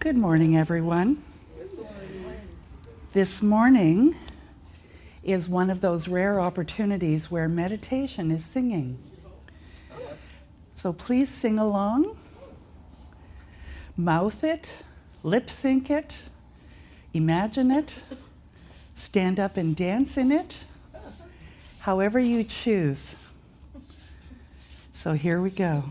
Good morning, everyone. This morning is one of those rare opportunities where meditation is singing. So please sing along, mouth it, lip sync it, imagine it, stand up and dance in it, however you choose. So here we go.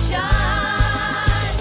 Shine.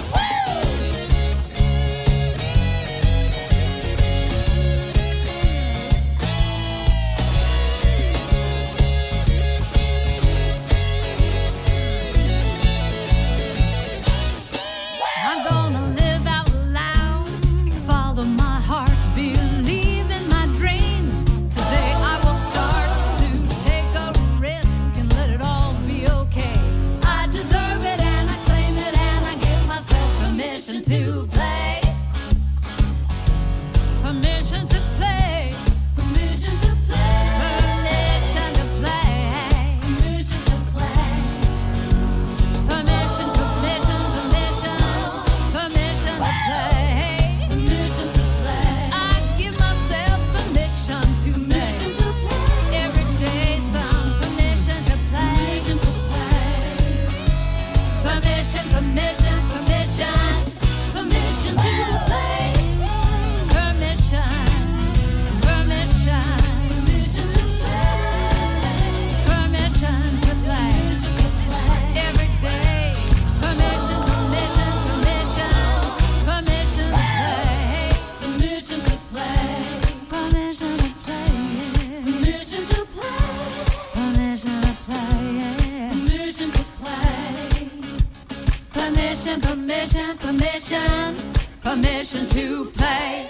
permission, permission, permission, permission to play.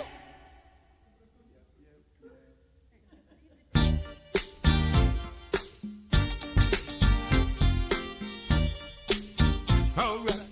All right.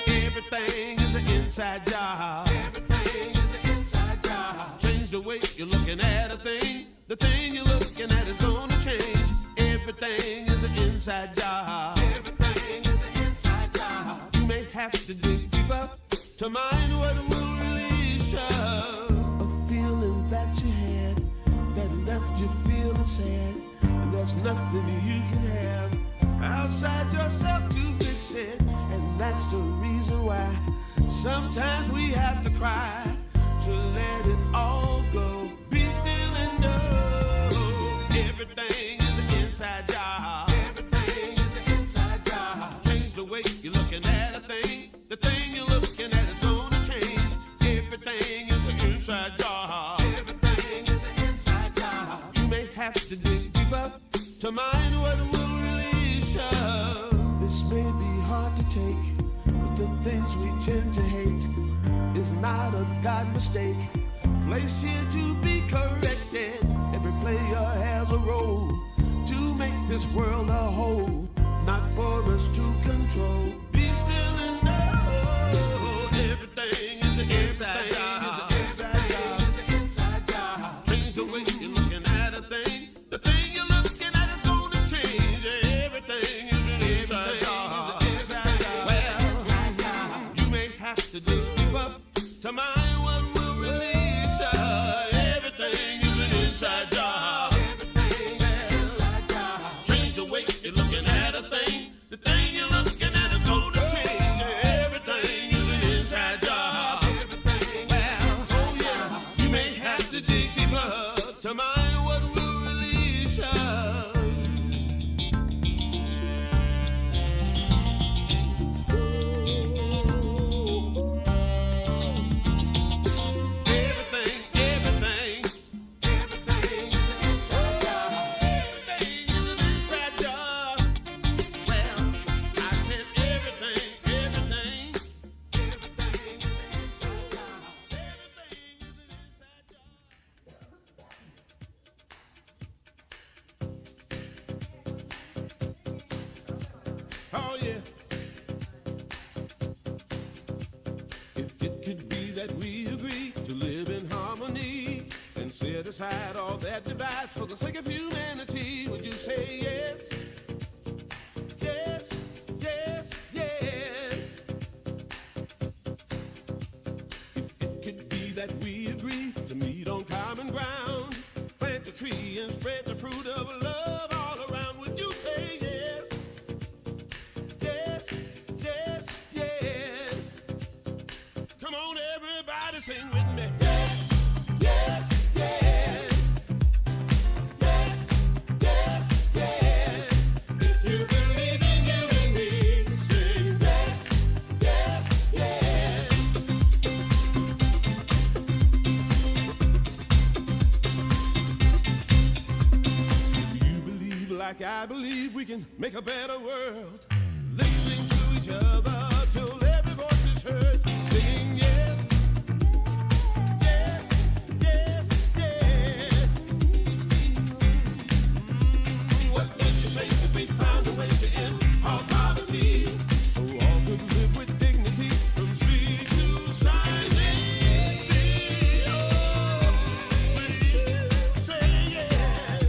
Everything is an inside job. Everything is an inside job. Change the way you're looking at a thing. The thing you're looking at is gonna change. Everything is an inside job. Everything is an inside job. You may have to dig deeper to mind what will release you. A feeling that you had that left you feeling sad. And there's nothing you can have outside yourself to fix it. And that's the reason why sometimes we have to cry to let it all go. Be still and know everything is an inside job. Everything is an inside job. Change the way you're looking at a thing. The thing you're looking at is gonna change. Everything is an inside job. Everything is an inside job. You may have to dig deeper to mind what will release you. This may be hard to take, but the things we tend to hate is not a God mistake. Placed here to be corrected. Every player has a role to make this world a whole, not for us to control. Be still and know everything is an inside job. Inside job. Change the way you're looking at a thing. The thing you're looking at is gonna change. Everything is an inside job. Well, you may have to dig deeper to mind what will release you. Everything is an inside job. Change the way you're looking at a thing. The thing you're looking at is gonna change. Everything is an inside job. Well, oh yeah, you may have to dig deeper to mind what will release you. Everything, everything, everything is an inside job. Everything is an inside job. Well, I said everything, everything, everything is an inside job. Everything is an inside job. Oh yeah. If it could be that we agree to live in harmony and set aside all that divides for the sake of humanity, would you say yes? Yes, yes, yes. If it could be that we agree to meet on common ground, plant a tree and spread the fruit of love all around, would you say yes? Yes, yes, yes. Come on, everybody, sing with me. Yes, yes, yes. Yes, yes, yes. If you believe in you and me, sing yes, yes, yes. If you believe like I believe, we can make a better world. Listening to each other till every voice is heard. Singing yes, yes, yes, yes. What makes you think that we found a way to end all poverty, so all could live with dignity from sea to shining sea? Oh, please say yes.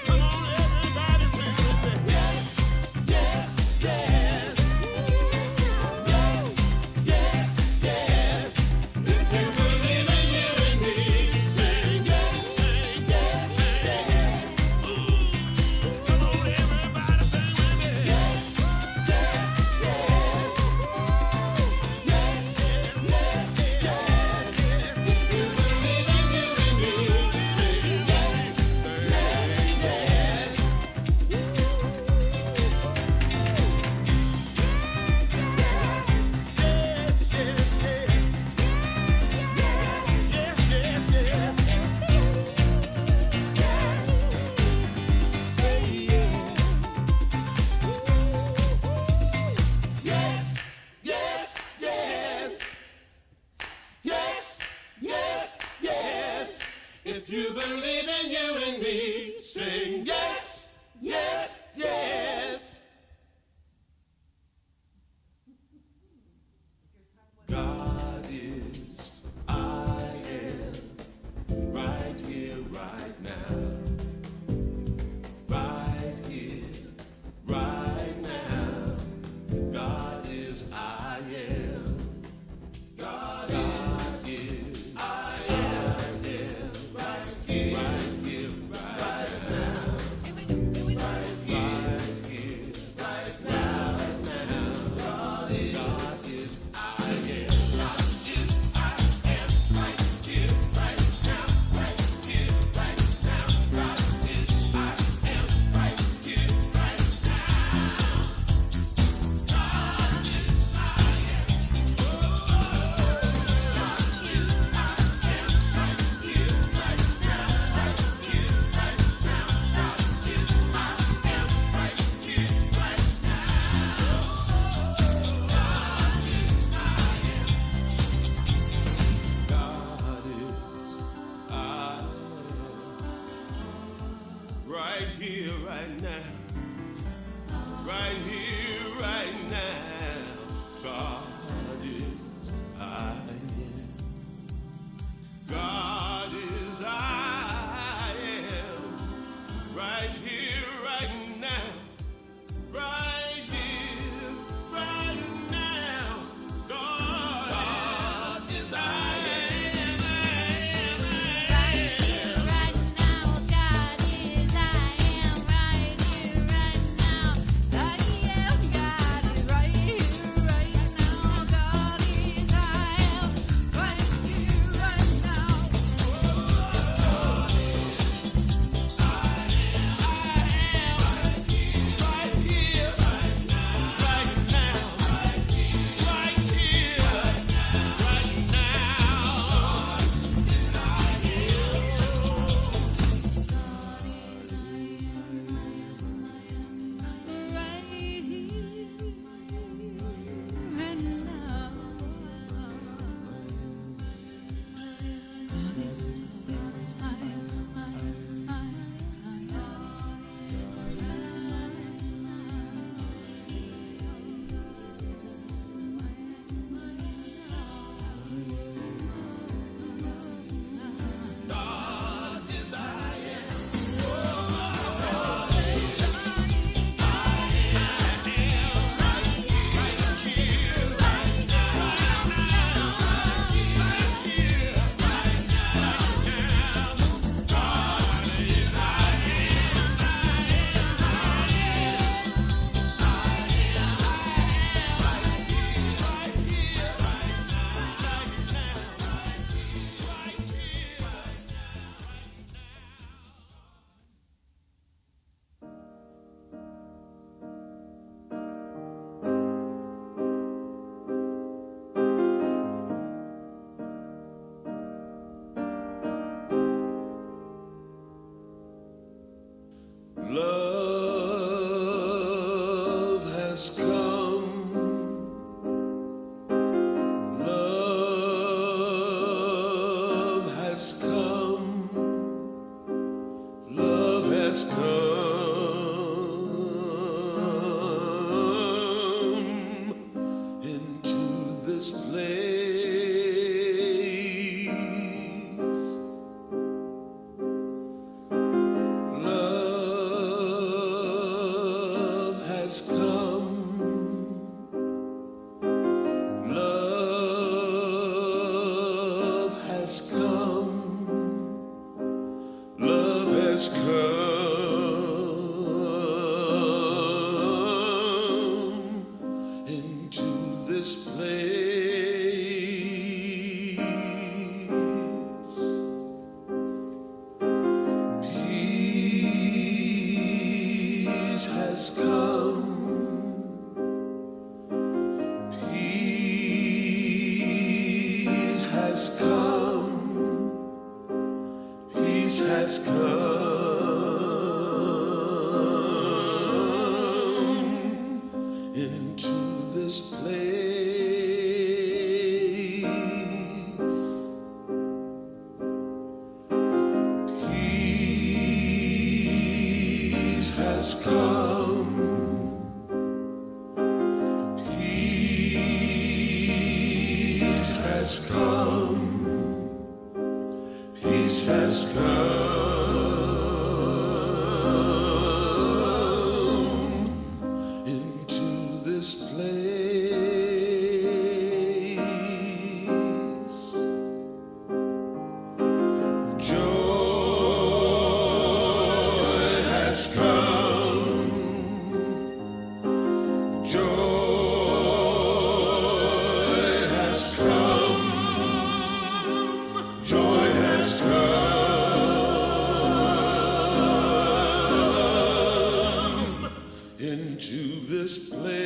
Come on, everybody, sing with me. Yes, yes, yes. has come. Love has come. Love has come into this place. Love has come. Love has come. Love has come into this place. Peace has come. Peace has come. Peace has come into this place. Peace has come. Peace has come. Peace has come into this place. Joy has come. Joy has come. Joy has come into this place.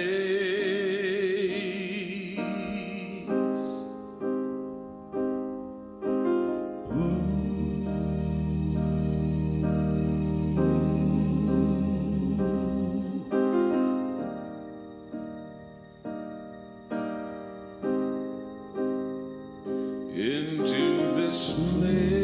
Into this place.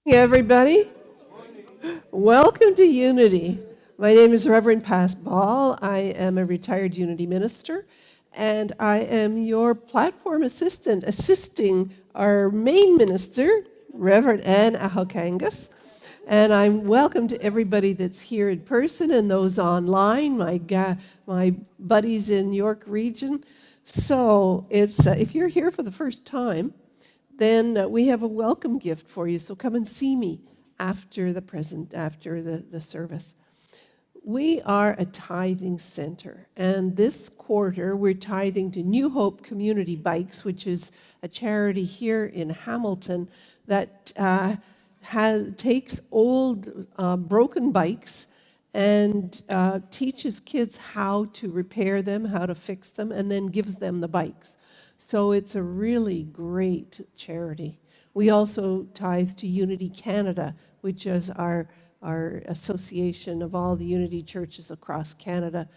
Everybody, welcome to Unity. My name is Reverend Pas Ball. I am a retired Unity minister, and I am your platform assistant, assisting our main minister, Reverend Anne Ahokangas. And I'm welcome to everybody that's here in person and those online, my buddies in York Region. So if you're here for the first time, then we have a welcome gift for you. So come and see me after the service. We are a tithing center, and this quarter we're tithing to New Hope Community Bikes, which is a charity here in Hamilton that takes old broken bikes and teaches kids how to repair them, how to fix them, and then gives them the bikes. So it's a really great charity. We also tithe to Unity Canada, which is our association of all the Unity churches across Canada,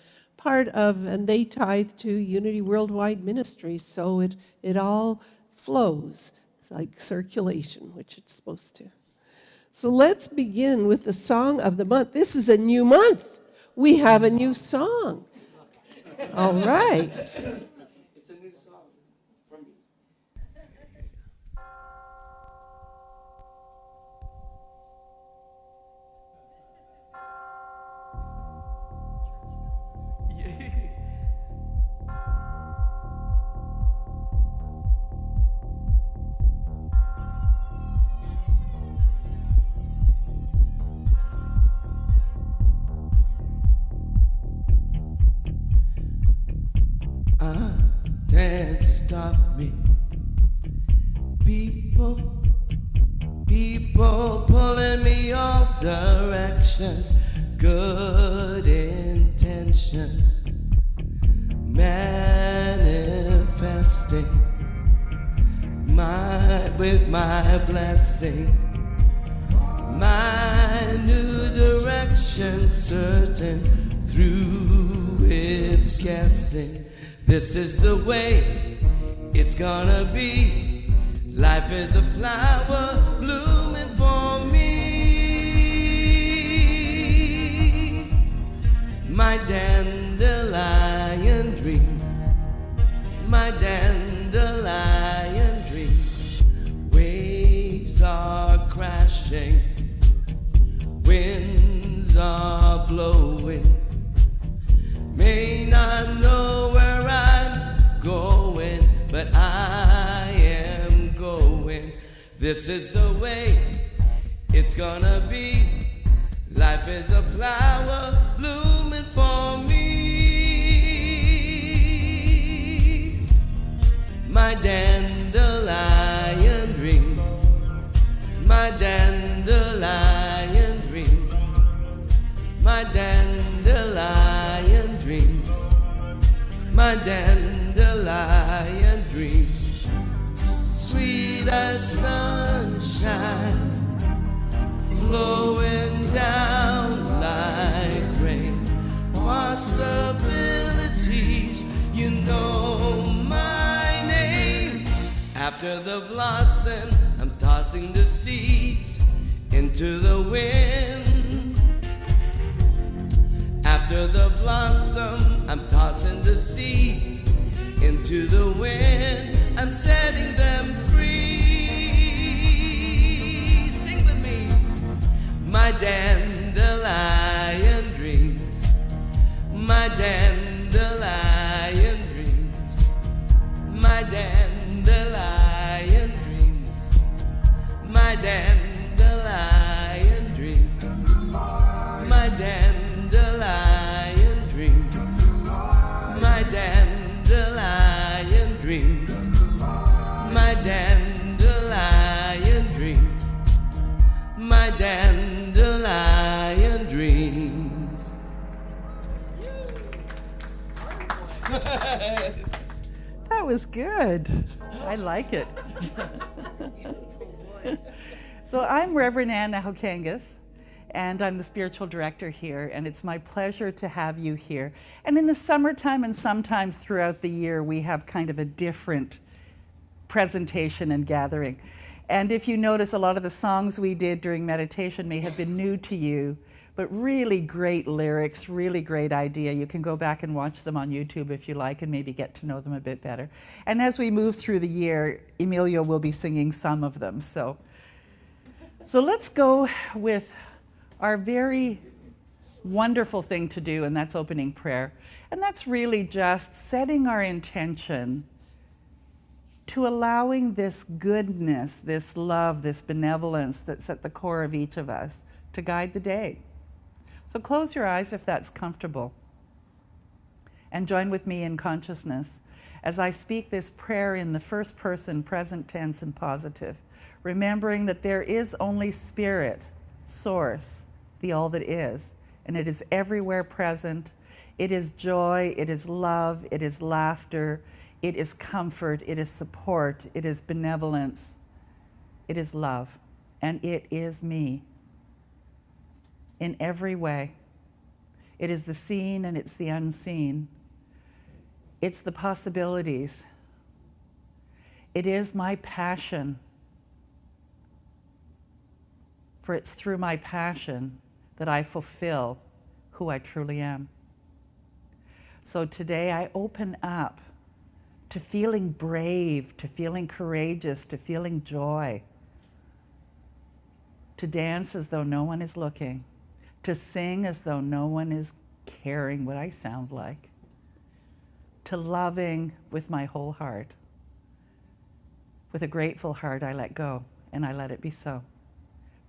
and they tithe to Unity Worldwide Ministries, so it all flows like circulation, which it's supposed to. So let's begin with the song of the month. This is a new month. We have a new song. All right. Can't stop me. People pulling me all directions. Good intentions manifesting with my blessing. My new direction certain through with guessing. This is the way it's gonna be. Life is a flower blooming for me. My dandelion dreams, my dandelion dreams. Waves are crashing, winds are blowing. May not know where I'm going, but I am going. This is the way it's gonna be. Life is a flower blooming for me. My dandelion dreams, my dandelion dreams, my dandelion dreams, my dandelion dreams. Sweet as sunshine, flowing down like rain. Possibilities, you know my name. After the blossom, I'm tossing the seeds into the wind. After the blossom, I'm tossing the seeds into the wind. I'm setting them free. Sing with me. My dandelion dreams, my dandelion dreams, my dandelion dreams, my dandelion dreams, my dandelion dreams, my dandelion dreams, my dandelion dreams, my dandelion dreams. That was good. I like it. So I'm Reverend Anne Ahokangas, and I'm the spiritual director here, and it's my pleasure to have you here. And in the summertime and sometimes throughout the year, we have kind of a different presentation and gathering. And if you notice, a lot of the songs we did during meditation may have been new to you, but really great lyrics, really great idea. You can go back and watch them on YouTube if you like and maybe get to know them a bit better. And as we move through the year, Emilio will be singing some of them. So let's go with our very wonderful thing to do, and that's opening prayer. And that's really just setting our intention to allowing this goodness, this love, this benevolence that's at the core of each of us to guide the day. So close your eyes if that's comfortable, and join with me in consciousness as I speak this prayer in the first person, present tense and positive, remembering that there is only Spirit, Source, the all that is, and it is everywhere present. It is joy, it is love, it is laughter, it is comfort, it is support, it is benevolence, it is love, and it is me in every way. It is the seen and it's the unseen. It's the possibilities. It is my passion, for it's through my passion that I fulfill who I truly am. So today I open up to feeling brave, to feeling courageous, to feeling joy, to dance as though no one is looking, to sing as though no one is caring what I sound like, to loving with my whole heart. With a grateful heart, I let go and I let it be so.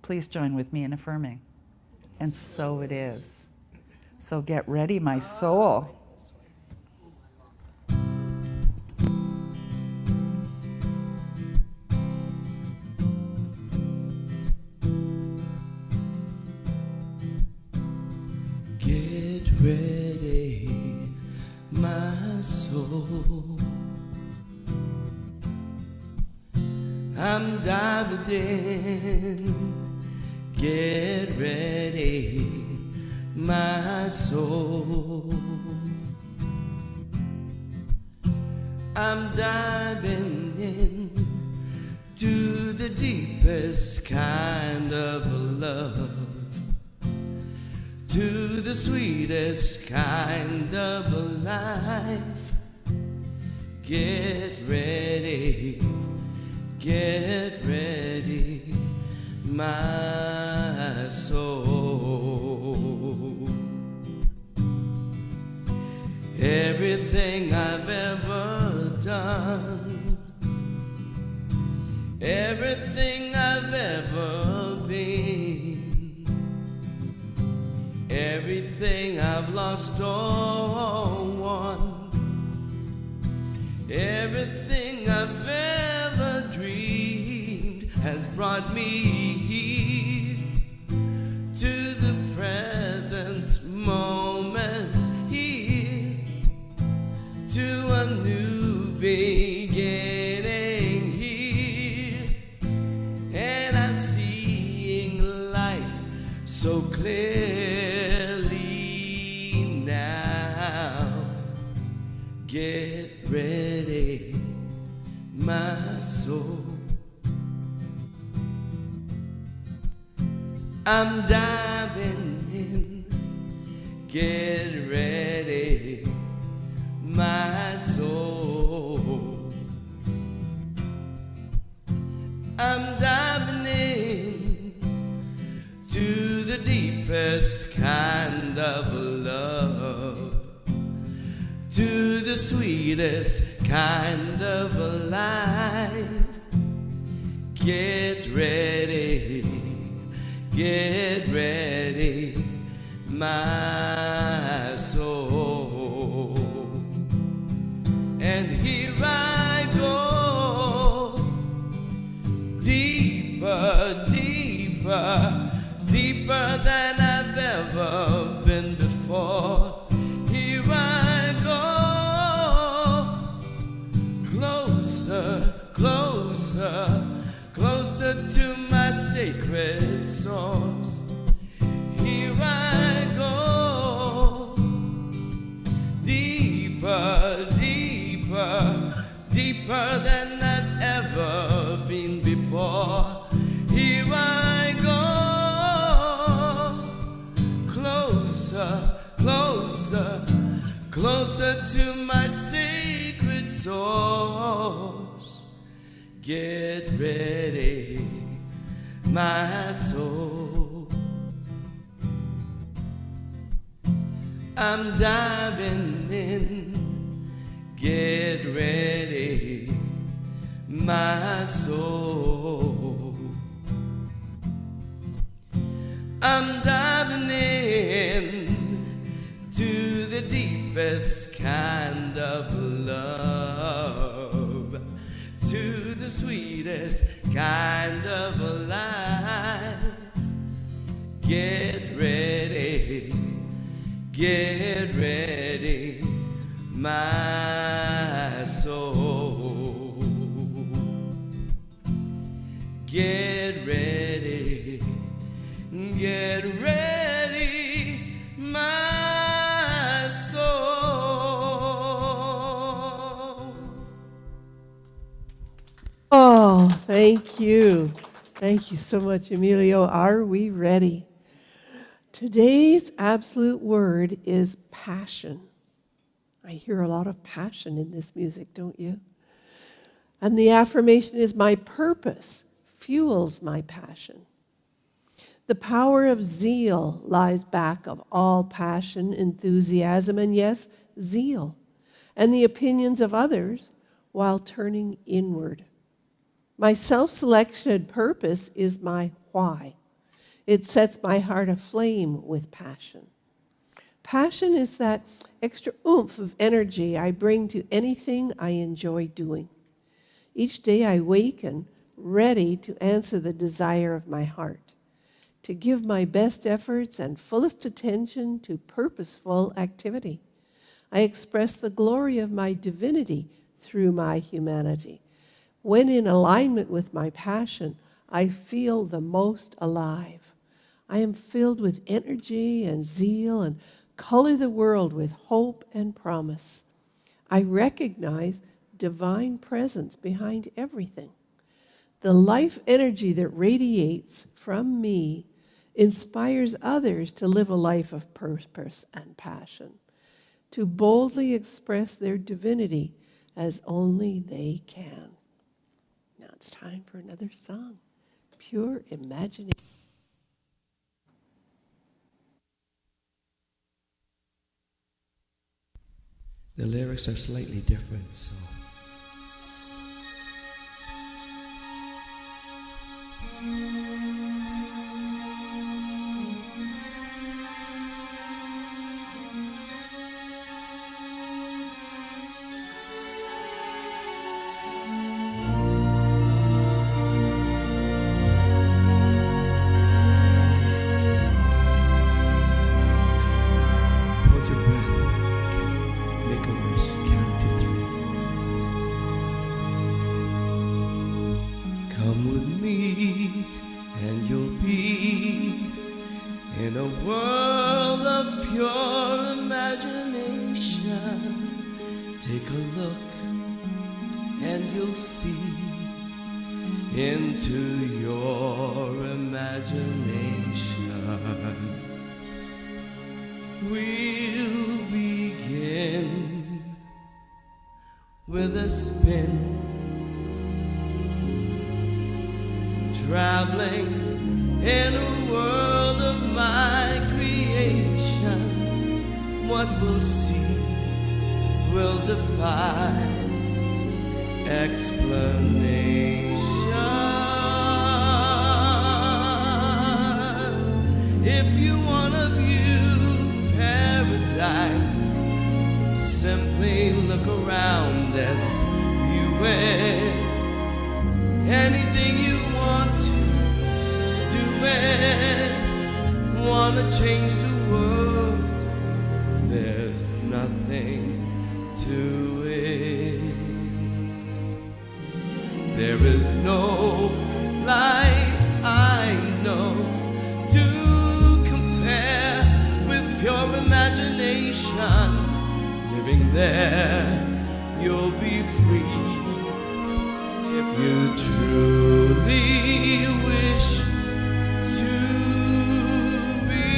Please join with me in affirming. And so it is. So get ready, my soul. Get ready, my soul. I'm diving in. Get ready, my soul. I'm diving in to the deepest kind of love, to the sweetest kind of life. Get ready, my soul. Everything I've ever done, everything I've ever been, everything I've lost or won, everything I've ever dreamed has brought me here to the present moment, here to a new beginning here. And I'm seeing life so clearly now. Get ready, my soul. I'm diving in. Get ready, my soul. I'm diving in to the deepest kind of love, to the sweetest kind of life. Get ready, my soul. And here I go, deeper, deeper, deeper than I've ever been before. Here I go, closer, closer, closer to my sacred source. Here I go, deeper, deeper, deeper than I've ever been before. closer to my sacred source. Get ready, my soul. I'm diving in. Get ready, my soul. I'm diving in to the deepest kind of love, to the sweetest kind of life. Get ready, my soul. Get ready, my soul. Oh, thank you. Thank you so much, Emilio. Are we ready? Today's absolute word is passion. I hear a lot of passion in this music, don't you? And the affirmation is, my purpose fuels my passion. The power of zeal lies back of all passion, enthusiasm, and yes, zeal, and the opinions of others while turning inward. My self-selected purpose is my why. It sets my heart aflame with passion. Passion is that extra oomph of energy I bring to anything I enjoy doing. Each day I awaken ready to answer the desire of my heart, to give my best efforts and fullest attention to purposeful activity. I express the glory of my divinity through my humanity. When in alignment with my passion, I feel the most alive. I am filled with energy and zeal and color the world with hope and promise. I recognize divine presence behind everything. The life energy that radiates from me inspires others to live a life of purpose and passion, to boldly express their divinity as only they can. Now it's time for another song, Pure Imagination. The lyrics are slightly different, so. Hold your breath. Make a wish. Count to 3. Come with me, and you'll be in a world of pure imagination. Take a look, and you'll see into your imagination. We'll begin with a spin, traveling in a world of my creation. What we'll see will defy explanation. If you want to view paradise, simply look around and view it. Anything you want to do it. Want to change the world, there's nothing to it. There is no life I know to compare with pure imagination. Living there, you'll be free if you truly wish to be.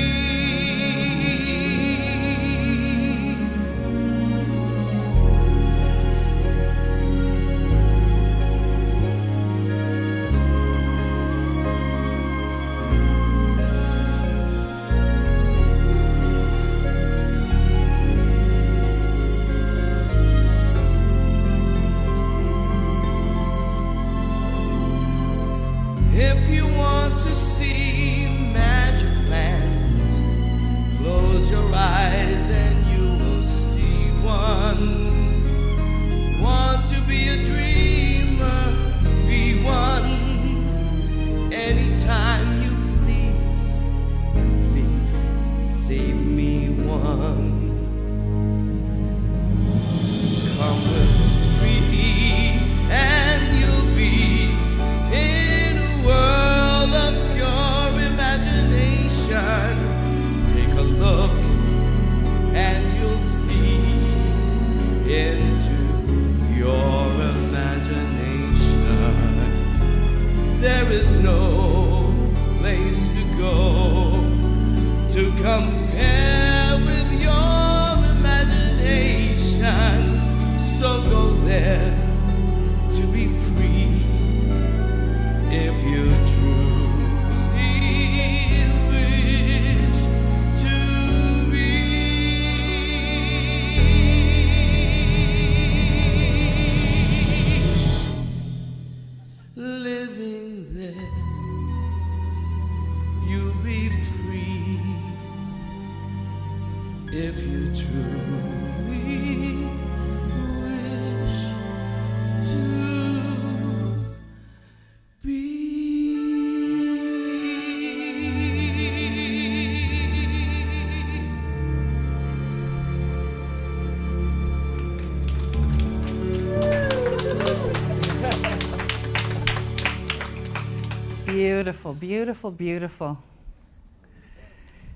Beautiful, beautiful, beautiful.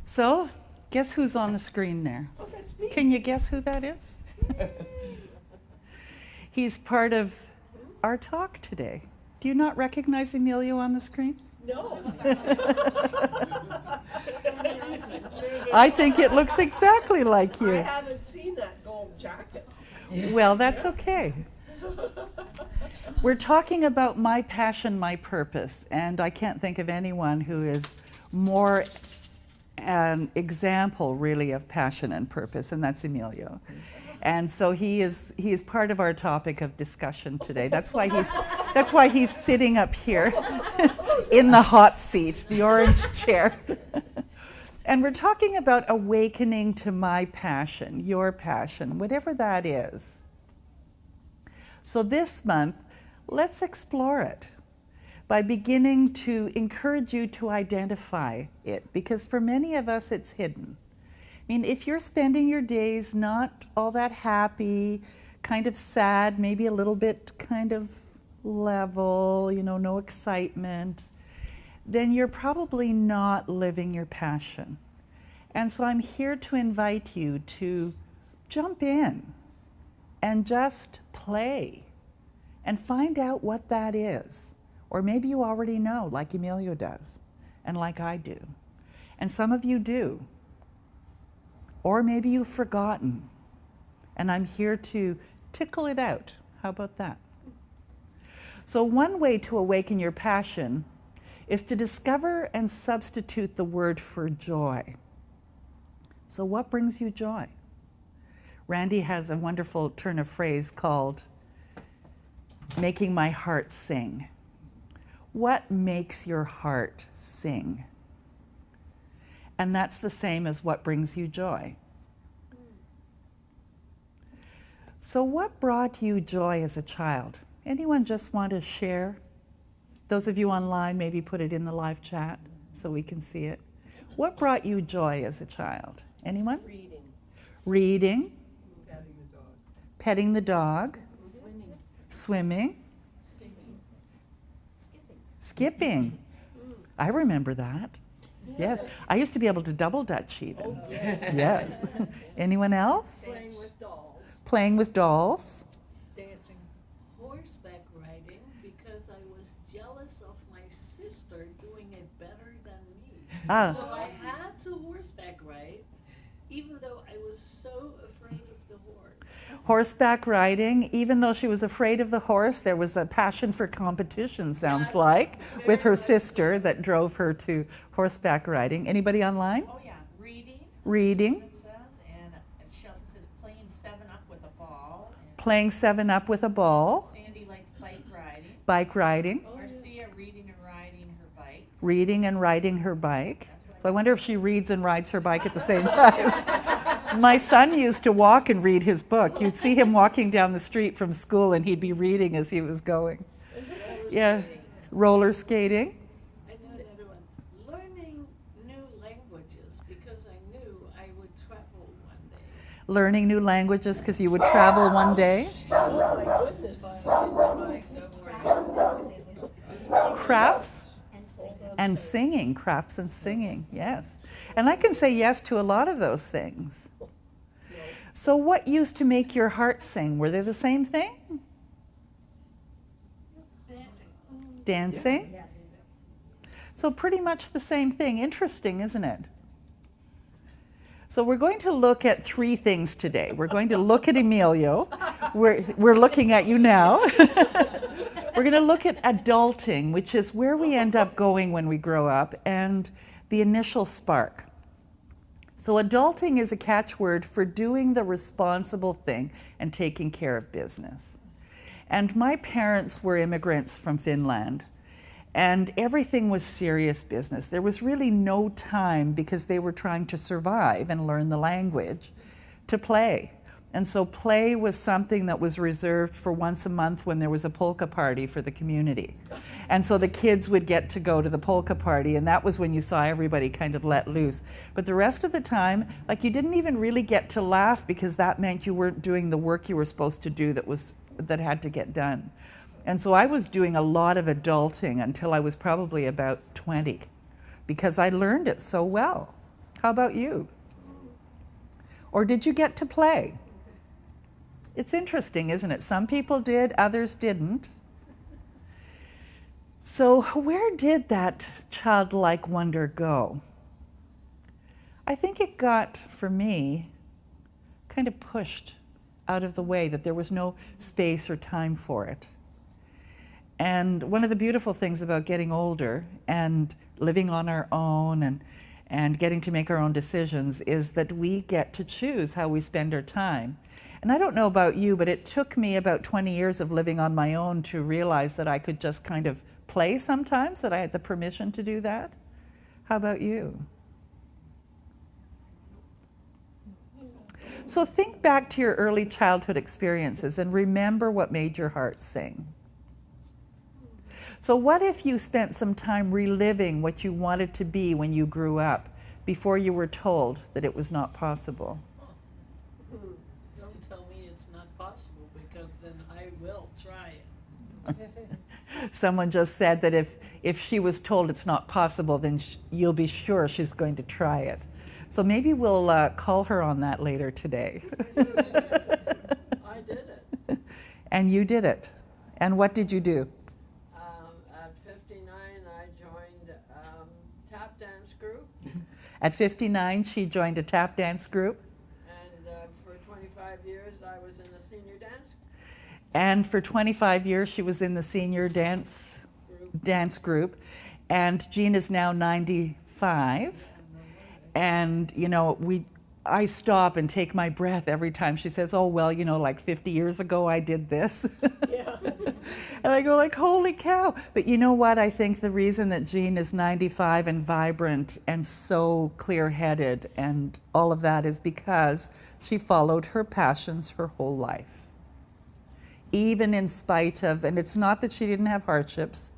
So, guess who's on the screen there? Oh, that's me. Can you guess who that is? He's part of our talk today. Do you not recognize Emilio on the screen? No. I think it looks exactly like I you. haven't seen that gold jacket. Well, that's okay. We're talking about my passion, my purpose, and I can't think of anyone who is more an example, really, of passion and purpose, and that's Emilio. And so he is part of our topic of discussion today. That's why he's sitting up here in the hot seat, the orange chair. And we're talking about awakening to my passion, your passion, whatever that is. So this month, let's explore it by beginning to encourage you to identify it, because for many of us, it's hidden. I mean, if you're spending your days not all that happy, kind of sad, maybe a little bit kind of level, no excitement, then you're probably not living your passion. And so I'm here to invite you to jump in and just play and find out what that is. Or maybe you already know, like Emilio does, and like I do. And some of you do. Or maybe you've forgotten, and I'm here to tickle it out. How about that? So one way to awaken your passion is to discover and substitute the word for joy. So what brings you joy? Randy has a wonderful turn of phrase called making my heart sing. What makes your heart sing? And that's the same as what brings you joy. So what brought you joy as a child? Anyone just want to share? Those of you online, maybe put it in the live chat so we can see it. What brought you joy as a child? Anyone? Reading. Reading. Petting the dog. Petting the dog. Swimming. Swimming. Singing. Skipping. I remember that. Yes. I used to be able to double dutch even. Yes. Anyone else? Playing with dolls. Playing with dolls. Dancing horseback riding because I was jealous of my sister doing it better than me. Ah. So I had to horseback ride, even though I was so afraid of the horse. Horseback riding, even though she was afraid of the horse, there was a passion for competition, sounds like, with her sister that drove her to horseback riding. Anybody online? Oh yeah, reading. Reading. It says, and she also says playing 7-Up with a ball. And Playing 7-Up with a ball. Sandy likes bike riding. Bike riding. Marcia reading and riding her bike. Reading and riding her bike. So I wonder if she reads and rides her bike at the same time. My son used to walk and read his book. You'd see him walking down the street from school and he'd be reading as he was going. Yeah. Roller skating. I know another one. Learning new languages because I knew I would travel one day. Learning new languages because you would travel one day. Oh my goodness. Crafts and singing. Crafts and singing, yes. And I can say yes to a lot of those things. So what used to make your heart sing? Were they the same thing? Dancing? Yes. So pretty much the same thing. Interesting, isn't it? So we're going to look at three things today. We're going to look at Emilio. We're looking at you now. We're going to look at adulting, which is where we end up going when we grow up, and the initial spark. So adulting is a catchword for doing the responsible thing and taking care of business. And my parents were immigrants from Finland, and everything was serious business. There was really no time, because they were trying to survive and learn the language, to play. And so play was something that was reserved for once a month when there was a polka party for the community. And so the kids would get to go to the polka party, and that was when you saw everybody kind of let loose. But the rest of the time, like, you didn't even really get to laugh, because that meant you weren't doing the work you were supposed to do that had to get done. And so I was doing a lot of adulting until I was probably about 20 because I learned it so well. How about you? Or did you get to play? It's interesting, isn't it? Some people did, others didn't. So where did that childlike wonder go? I think it got, for me, kind of pushed out of the way, that there was no space or time for it. And one of the beautiful things about getting older and living on our own and getting to make our own decisions is that we get to choose how we spend our time. And I don't know about you, but it took me about 20 years of living on my own to realize that I could just kind of play sometimes, that I had the permission to do that. How about you? So think back to your early childhood experiences and remember what made your heart sing. So what if you spent some time reliving what you wanted to be when you grew up before you were told that it was not possible? Don't tell me it's not possible, because then I will try it. Someone just said that if she was told it's not possible, then you'll be sure she's going to try it. So maybe we'll call her on that later today. I did it. And you did it. And what did you do? At 59, I joined tap dance group, At 59, she joined a tap dance group. and for 25 years, I was in the senior dance And for 25 years, she was in the senior dance group. And Jean is now 95. And, you know, I stop and take my breath every time she says, oh, well, you know, like 50 years ago I did this. Yeah. And I go like, holy cow. But you know what? I think the reason that Jean is 95 and vibrant and so clear-headed and all of that is because she followed her passions her whole life. Even in spite of, and it's not that she didn't have hardships,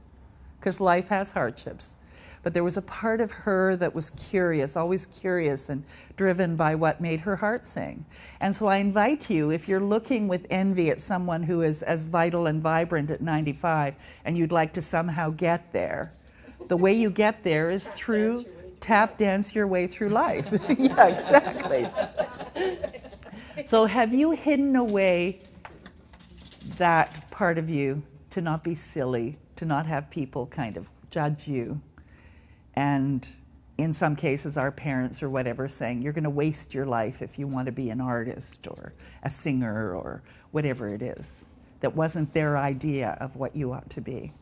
because life has hardships, but there was a part of her that was curious, always curious and driven by what made her heart sing. And so I invite you, if you're looking with envy at someone who is as vital and vibrant at 95 and you'd like to somehow get there, the way you get there is through tap dance your way through life. Yeah, exactly. So have you hidden away that part of you to not be silly, to not have people kind of judge you? And in some cases, our parents or whatever saying, you're going to waste your life if you want to be an artist or a singer or whatever it is. That wasn't their idea of what you ought to be.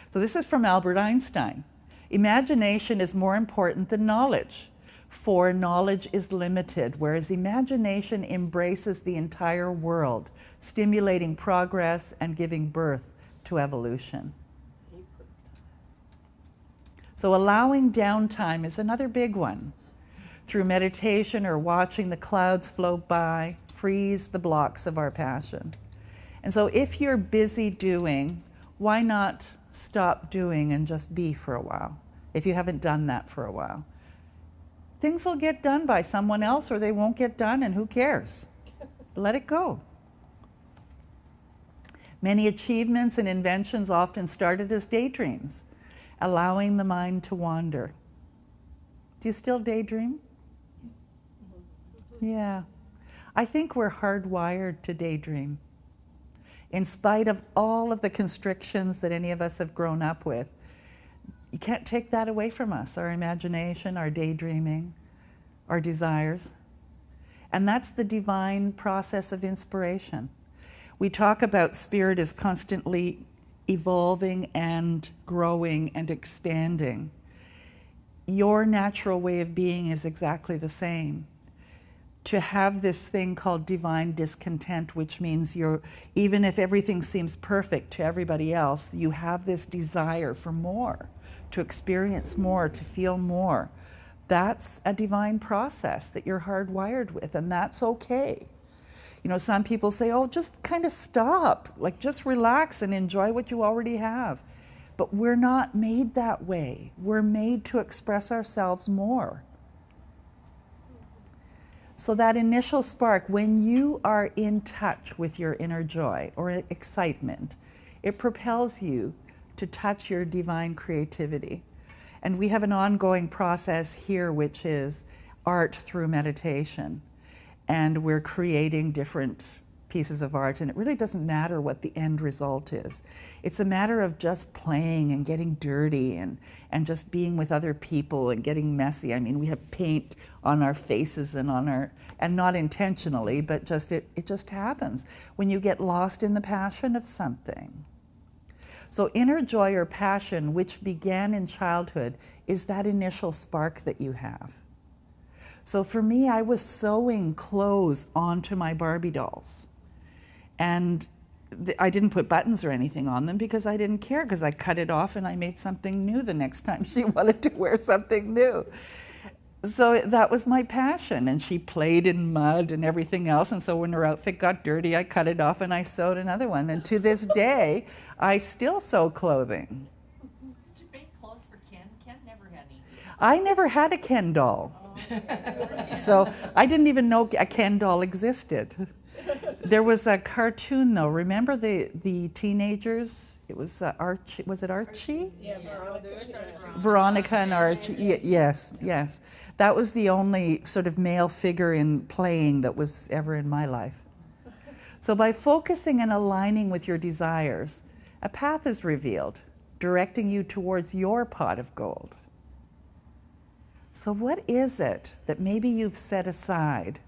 So this is from Albert Einstein. Imagination is more important than knowledge, for knowledge is limited, whereas imagination embraces the entire world, stimulating progress and giving birth to evolution. So allowing downtime is another big one. Through meditation or watching the clouds float by, freeze the blocks of our passion. And so if you're busy doing, why not stop doing and just be for a while, if you haven't done that for a while? Things will get done by someone else or they won't get done, and who cares? Let it go. Many achievements and inventions often started as daydreams, allowing the mind to wander. Do you still daydream? Yeah. I think we're hardwired to daydream. In spite of all of the constrictions that any of us have grown up with, you can't take that away from us, our imagination, our daydreaming, our desires. And that's the divine process of inspiration. We talk about spirit as constantly evolving and growing and expanding. Your natural way of being is exactly the same. To have this thing called divine discontent, which means even if everything seems perfect to everybody else, you have this desire for more, to experience more, to feel more. That's a divine process that you're hardwired with, and that's okay. You know, some people say, oh, just kind of stop, like just relax and enjoy what you already have. But we're not made that way. We're made to express ourselves more. So that initial spark, when you are in touch with your inner joy or excitement, It propels you to touch your divine creativity. And we have an ongoing process here, which is art through meditation. And we're creating different pieces of art, and it really doesn't matter what the end result is. It's a matter of just playing and getting dirty and just being with other people and getting messy. I mean, we have paint on our faces and and not intentionally, but it just happens when you get lost in the passion of something. So inner joy or passion, which began in childhood, is that initial spark that you have. So for me, I was sewing clothes onto my Barbie dolls. And I didn't put buttons or anything on them because I didn't care, because I cut it off and I made something new the next time she wanted to wear something new. So that was my passion, and she played in mud and everything else, and so when her outfit got dirty, I cut it off and I sewed another one. And to this day, I still sew clothing. Did you make clothes for Ken? Ken never had any. I never had a Ken doll. So I didn't even know a Ken doll existed. There was a cartoon, though. Remember the teenagers? It was Archie. Was it Archie? Yeah, Veronica and Archie. Yes, yes. That was the only sort of male figure in playing that was ever in my life. So by focusing and aligning with your desires, a path is revealed, directing you towards your pot of gold. So what is it that maybe you've set aside?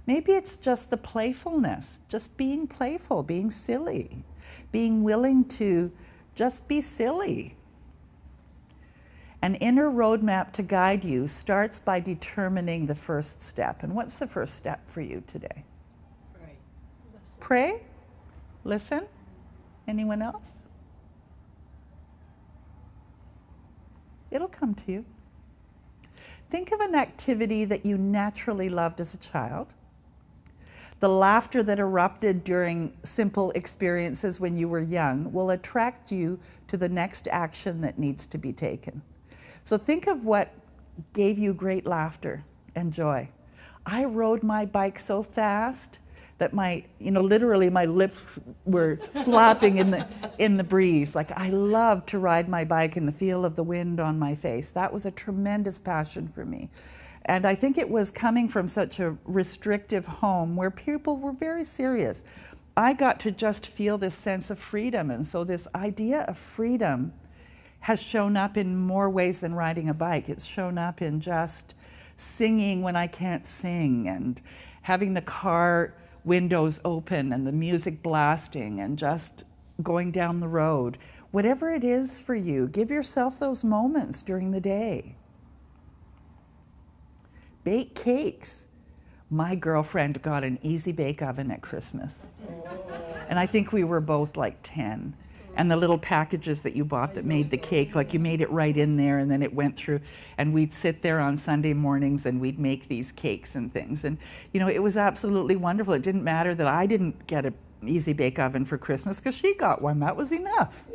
Maybe it's just the playfulness, just being playful, being silly, being willing to just be silly. An inner roadmap to guide you starts by determining the first step. And what's the first step for you today? Right. Pray? Listen? Anyone else? It'll come to you. Think of an activity that you naturally loved as a child. The laughter that erupted during simple experiences when you were young will attract you to the next action that needs to be taken. So think of what gave you great laughter and joy. I rode my bike so fast that literally my lips were flapping in the breeze. Like, I loved to ride my bike in the feel of the wind on my face. That was a tremendous passion for me. And I think it was coming from such a restrictive home where people were very serious. I got to just feel this sense of freedom. And so this idea of freedom has shown up in more ways than riding a bike. It's shown up in just singing when I can't sing, and having the car windows open and the music blasting and just going down the road. Whatever it is for you, give yourself those moments during the day. Bake cakes. My girlfriend got an easy bake oven at Christmas. And I think we were both like 10. And the little packages that you bought that made the cake, like you made it right in there and then it went through. And we'd sit there on Sunday mornings and we'd make these cakes and things. And, it was absolutely wonderful. It didn't matter that I didn't get an easy bake oven for Christmas because she got one. That was enough.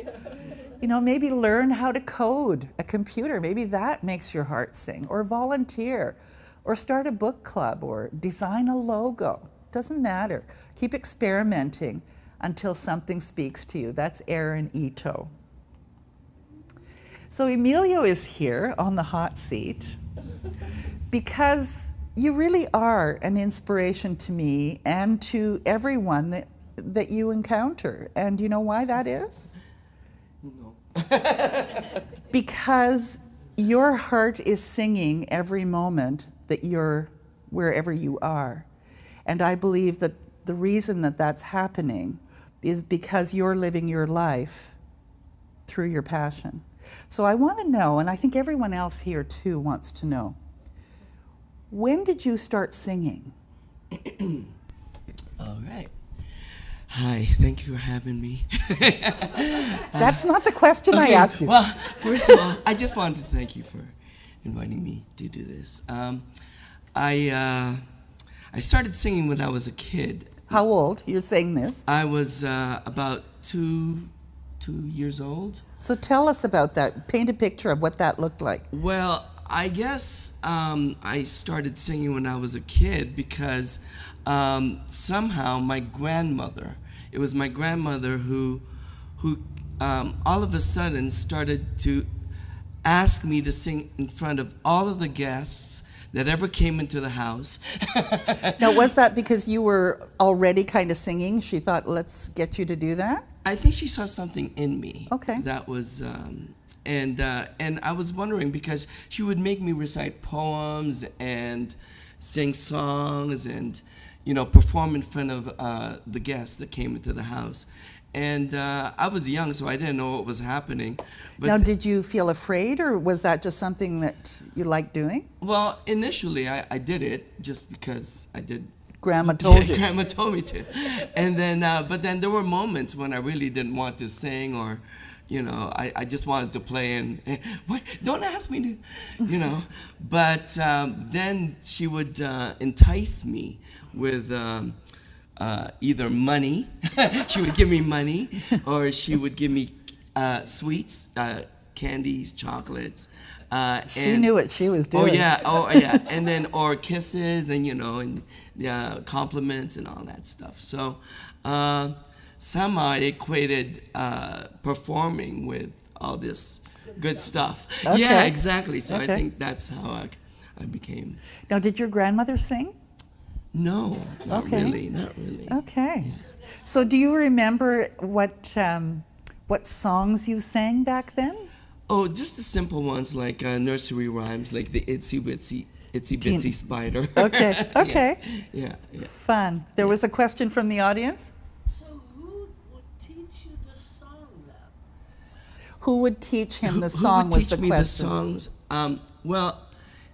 Maybe learn how to code a computer. Maybe that makes your heart sing. Or volunteer. Or start a book club. Or design a logo. Doesn't matter. Keep experimenting until something speaks to you. That's Aaron Ito. So Emilio is here on the hot seat because you really are an inspiration to me and to everyone that you encounter. And you know why that is? No. Because your heart is singing every moment that you're wherever you are. And I believe that the reason that that's happening is because you're living your life through your passion. So I want to know, and I think everyone else here too wants to know, when did you start singing? All right. Hi, thank you for having me. That's not the question I asked you. Well, first of all, I just wanted to thank you for inviting me to do this. I started singing when I was a kid. How old? You're saying this. I was about two years old. So tell us about that. Paint a picture of what that looked like. Well, I guess I started singing when I was a kid because somehow my grandmother, it was my grandmother who who all of a sudden started to ask me to sing in front of all of the guests that ever came into the house. Now, was that because you were already kind of singing? She thought, let's get you to do that? I think she saw something in me. Okay. That was, and I was wondering because she would make me recite poems and sing songs and, perform in front of the guests that came into the house. And I was young, so I didn't know what was happening. But Now, did you feel afraid, or was that just something that you liked doing? well, initially I did it just because I did. Grandma told you. Grandma told me to. And then, but then there were moments when I really didn't want to sing, or, I just wanted to play and, what? Don't ask me to, But then she would entice me with either money. She would give me money, or she would give me sweets, candies, chocolates. She knew what she was doing. Oh yeah, and then or kisses and and compliments and all that stuff. So somehow I equated performing with all this good stuff. Okay. Yeah, exactly. So Okay. I think that's how I became. Now, did your grandmother sing? No, not Okay. really, not really. Okay. So do you remember what songs you sang back then? Oh, just the simple ones like nursery rhymes, like the Itsy Bitsy Spider. Okay, okay. Yeah. Fun. There was a question from the audience. So who would teach you the song then? Who would teach him the Who song would was teach the me question. the songs? Well,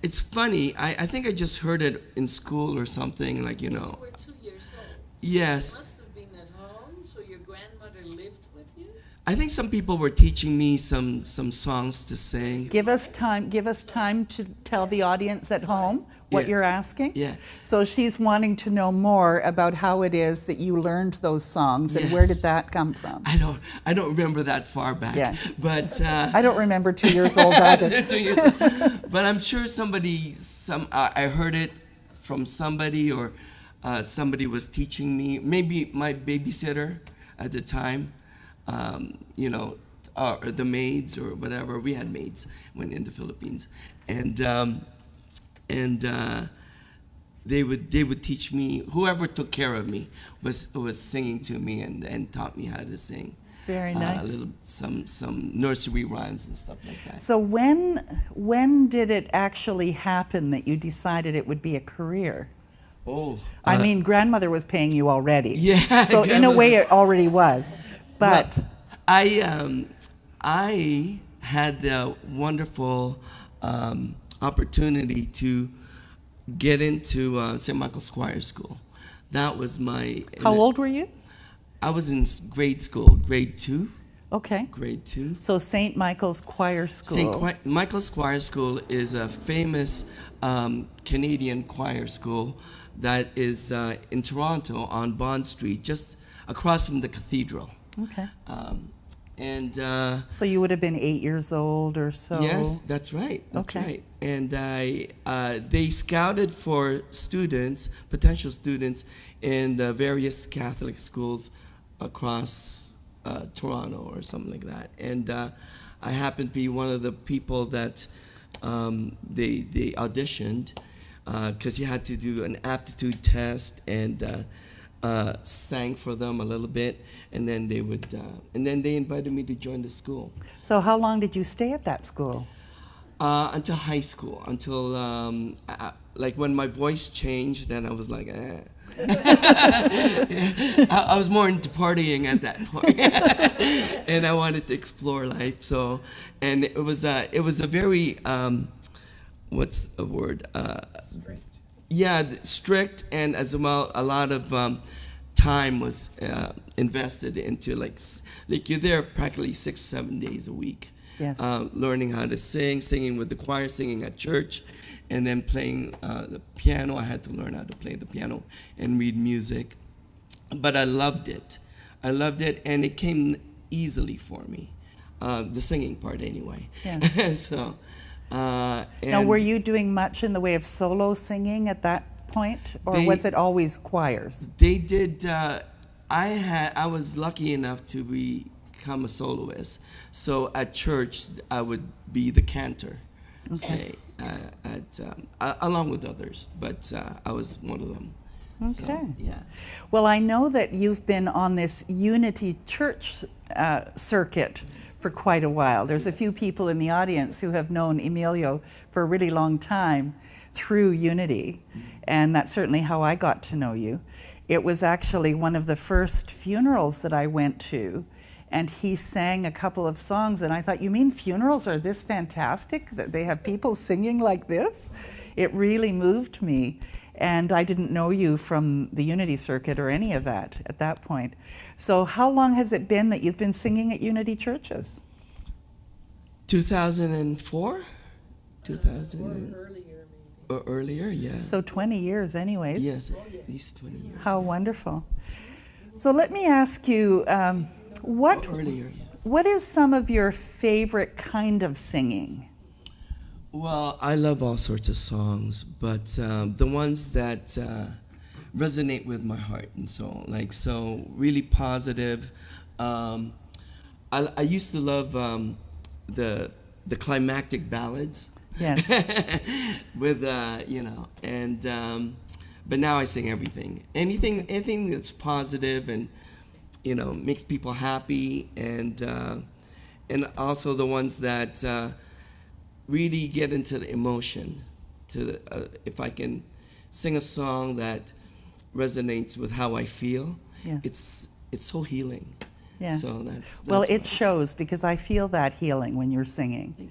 it's funny. I think I just heard it in school or something, like, You were 2 years old. Yes. You must have been at home, so your grandmother lived with you? I think some people were teaching me some songs to sing. Give us time to tell the audience at home what Yeah. you're asking. Yeah. So she's wanting to know more about how it is that you learned those songs and where Yes. did that come from? I don't remember that far back. Yeah. But I don't remember 2 years old either. But I'm sure I heard it from somebody, or somebody was teaching me. Maybe my babysitter at the time, or the maids or whatever. We had maids when in the Philippines, and they would teach me. Whoever took care of me was singing to me and taught me how to sing. Very nice. Some nursery rhymes and stuff like that. So when did it actually happen that you decided it would be a career? Oh, I mean, grandmother was paying you already. Yeah, So in a way, it already was. But well, I had the wonderful opportunity to get into St. Michael's Choir School. That was my. how old were you? I was in grade school, grade 2. Okay. Grade 2. So St. Michael's Choir School. St. Michael's Choir School is a famous Canadian choir school that is in Toronto on Bond Street, just across from the cathedral. Okay. And So you would have been 8 years old or so. yes, that's right. That's Okay. right. And they scouted for students, potential students, in various Catholic schools across Toronto or something like that. And I happened to be one of the people that they auditioned, because you had to do an aptitude test and sang for them a little bit, and then they invited me to join the school. So how long did you stay at that school? Until high school, until like when my voice changed, then I was like, I was more into partying at that point, and I wanted to explore life. So, and it was a very what's the word? Strict. Yeah, strict, and as well a lot of time was invested into like you're there practically 6-7 days a week. Yes. Learning how to singing with the choir, singing at church, and then playing the piano. I had to learn how to play the piano and read music. But I loved it. And it came easily for me. The singing part, anyway. Yeah. So. Now, And were you doing much in the way of solo singing at that point, or was it always choirs? They did. I was lucky enough to be become a soloist. So at church, I would be the cantor, say, along with others, but I was one of them. Okay. So, yeah. Well, I know that you've been on this Unity Church circuit for quite a while. There's a few people in the audience who have known Emilio for a really long time through Unity, and that's certainly how I got to know you. It was actually one of the first funerals that I went to, and he sang a couple of songs, and I thought, you mean funerals are this fantastic, that they have people singing like this? It really moved me. And I didn't know you from the Unity Circuit or any of that at that point. So how long has it been that you've been singing at Unity churches? 2004? 2000 or earlier, yeah. So 20 years anyways. Yes, at least 20 years. How wonderful. So let me ask you, what Earlier, yeah. what is some of your favorite kind of singing? Well, I love all sorts of songs, but the ones that resonate with my heart and soul, like so really positive. I used to love the climactic ballads. Yes. With you know, and but now I sing everything, anything that's positive and you know makes people happy, and also the ones that really get into the emotion. If I can sing a song that resonates with how I feel, Yes. it's so healing. Yes. So that's Well, it why. shows, because I feel that healing when you're singing.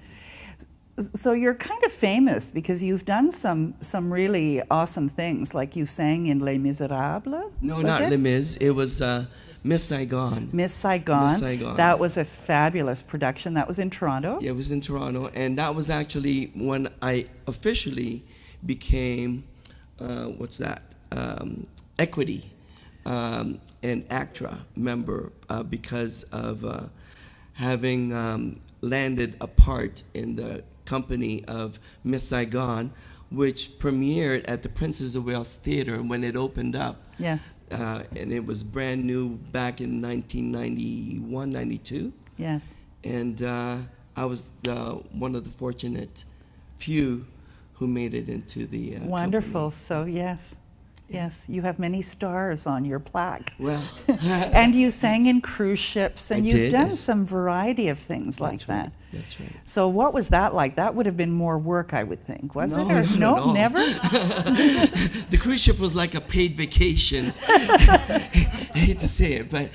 So you're kind of famous because you've done some really awesome things, like you sang in Les Miserables. No, was not it? Les Mis. It was Miss Saigon. Miss Saigon. Miss Saigon. That was a fabulous production. That was in Toronto. Yeah, it was in Toronto, and that was actually when I officially became, Equity, an ACTRA member because of having landed a part in the company of Miss Saigon, which premiered at the Princess of Wales Theatre when it opened up. Yes. And it was brand new back in 1991, 92. Yes. And I was one of the fortunate few who made it into the Wonderful. company. So yes. Yes, you have many stars on your plaque. Well, And you sang in cruise ships, and I you've did, done yes. some variety of things like that's right. that. That's right. So what was that like? That would have been more work, I would think, was No, it? Or, not no, at all. never? The cruise ship was like a paid vacation. I hate to say it, but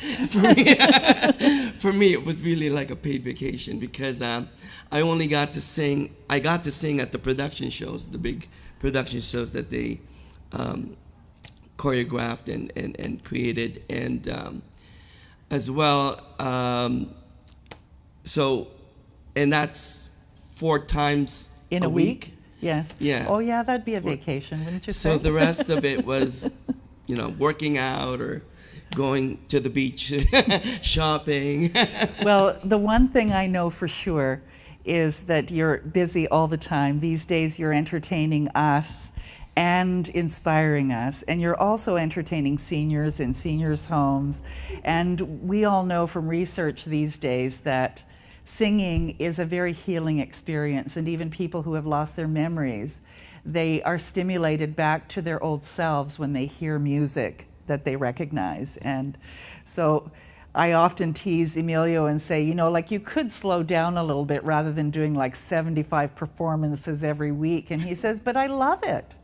for me, it was really like a paid vacation because I only got to sing. I got to sing at the production shows, the big production shows that they choreographed and created, and as well. And that's 4 times In a week? Yes. Yeah. Oh, yeah, that'd be a vacation, wouldn't you say? So the rest of it was, working out or going to the beach, shopping. Well, the one thing I know for sure is that you're busy all the time. These days you're entertaining us and inspiring us, and you're also entertaining seniors in seniors' homes. And we all know from research these days that singing is a very healing experience, and even people who have lost their memories, they are stimulated back to their old selves when they hear music that they recognize. And so I often tease Emilio and say, you could slow down a little bit rather than doing like 75 performances every week. And he says, but I love it.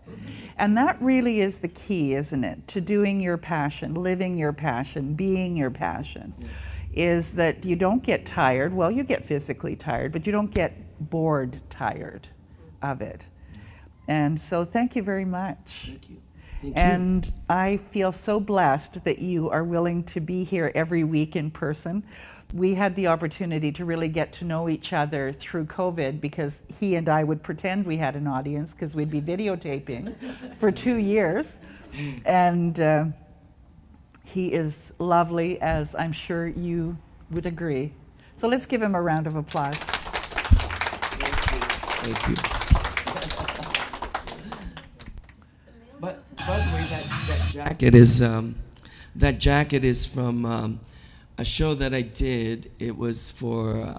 And that really is the key, isn't it? To doing your passion, living your passion, being your passion. Yes. Is that you don't get tired. Well, you get physically tired, but you don't get bored tired of it. And so thank you very much. Thank you. Thank And I feel so blessed that you are willing to be here every week in person. We had the opportunity to really get to know each other through COVID because he and I would pretend we had an audience because we'd be videotaping for 2 years. And he is lovely, as I'm sure you would agree. So let's give him a round of applause. Thank you. But by the way, that jacket is from a show that I did. It was for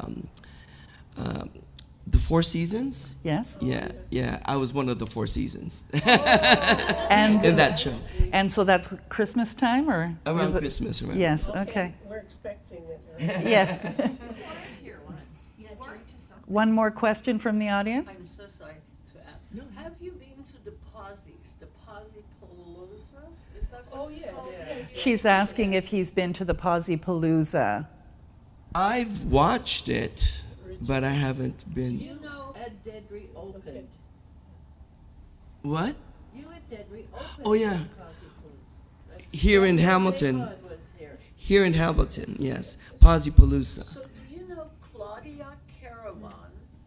the Four Seasons. Yes. Yeah. I was one of the Four Seasons And in that show. And so that's Christmas time, or Around is it- Christmas, right? Yes. Okay. We're expecting it. Yes. Volunteer once. Volunteer to something. One more question from the audience. I'm so sorry to ask. Have you been to the Posies, the Posipaloozas? Is that what it's called? She's asking if he's been to the Posipalooza. I've watched it, but I haven't been. You know Ed Dedry opened. What? You and Dedry opened. Oh, yeah. Posipalooza. Here in Hamilton. Bud was here. Here in Hamilton, yes. Posipalooza. So do you know Claudia Caravan?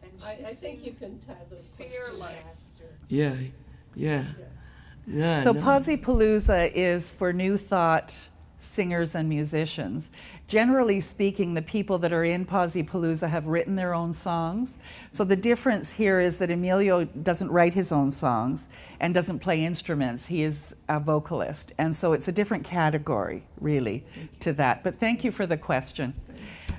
And she I think you sings can have those Fearless. questions after. Yeah. So no. Posipalooza is for New Thought singers and musicians. Generally speaking, the people that are in Posipalooza have written their own songs. So the difference here is that Emilio doesn't write his own songs and doesn't play instruments. He is a vocalist. And so it's a different category, really, to that. But thank you for the question.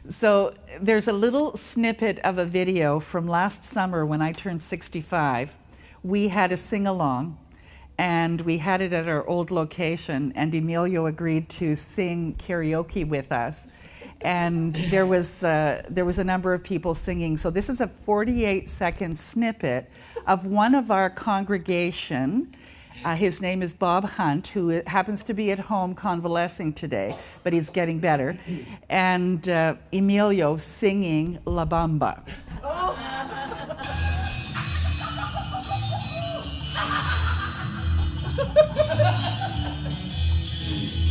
So there's a little snippet of a video from last summer when I turned 65. We had a sing-along, and we had it at our old location, and Emilio agreed to sing karaoke with us. And there was a number of people singing. So this is a 48-second snippet of one of our congregation. His name is Bob Hunt, who happens to be at home convalescing today, but he's getting better. And Emilio singing La Bamba.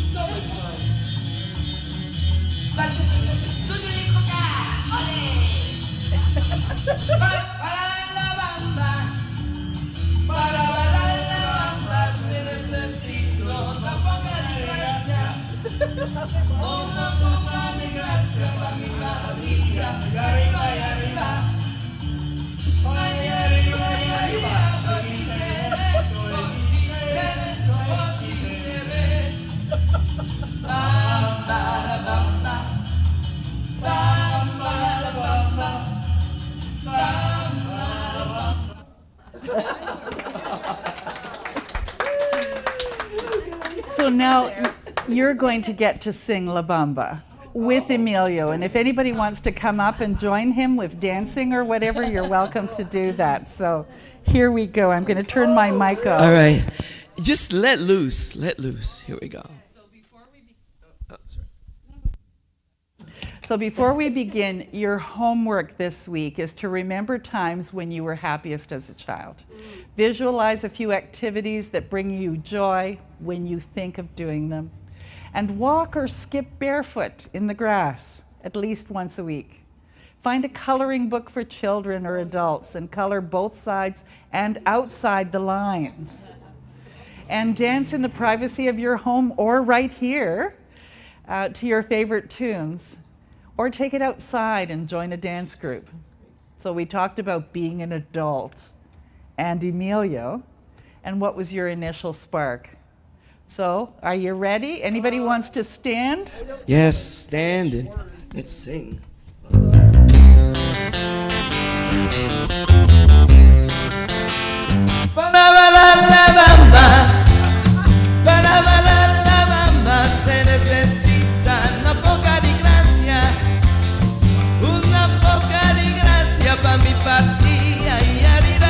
So much fun. So now you're going to get to sing La Bamba with Emilio. And if anybody wants to come up and join him with dancing or whatever, you're welcome to do that. So here we go. I'm going to turn my mic off. All right. Just let loose. Let loose. Here we go. So before we begin, your homework this week is to remember times when you were happiest as a child. Visualize a few activities that bring you joy when you think of doing them. And walk or skip barefoot in the grass at least once a week. Find a coloring book for children or adults and color both sides and outside the lines. And dance in the privacy of your home or right here to your favorite tunes. Or take it outside and join a dance group. So we talked about being an adult and Emilio, and what was your initial spark? So, are you ready? Anybody wants to stand? Yes, stand and let's sing. Se necesita una poca de gracia, pa' mi partida y arriba,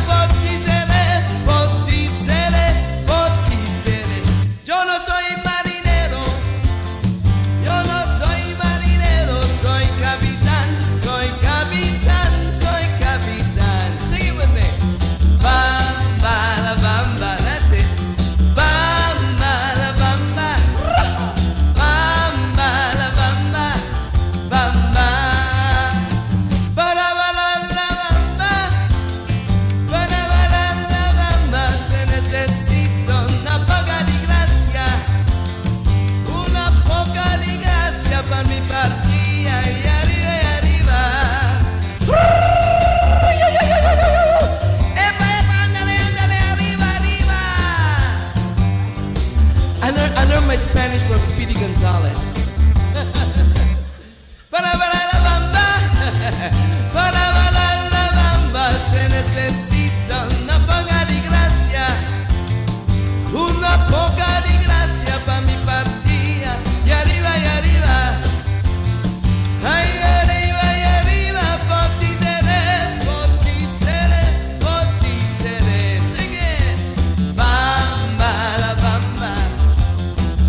por ti seré, por ti seré, por ti seré. Yo no soy marinero, soy capitán, soy capitán, soy capitán. Sing it with me. Bamba, la bamba, that's it. my Spanish from Speedy Gonzalez. Para bailar la bamba, para bailar la bamba se necesita una poca de gracia, una poca de gracia para mi partida. Y arriba, ay, arriba, por ti seré, sing it. Bamba la bamba,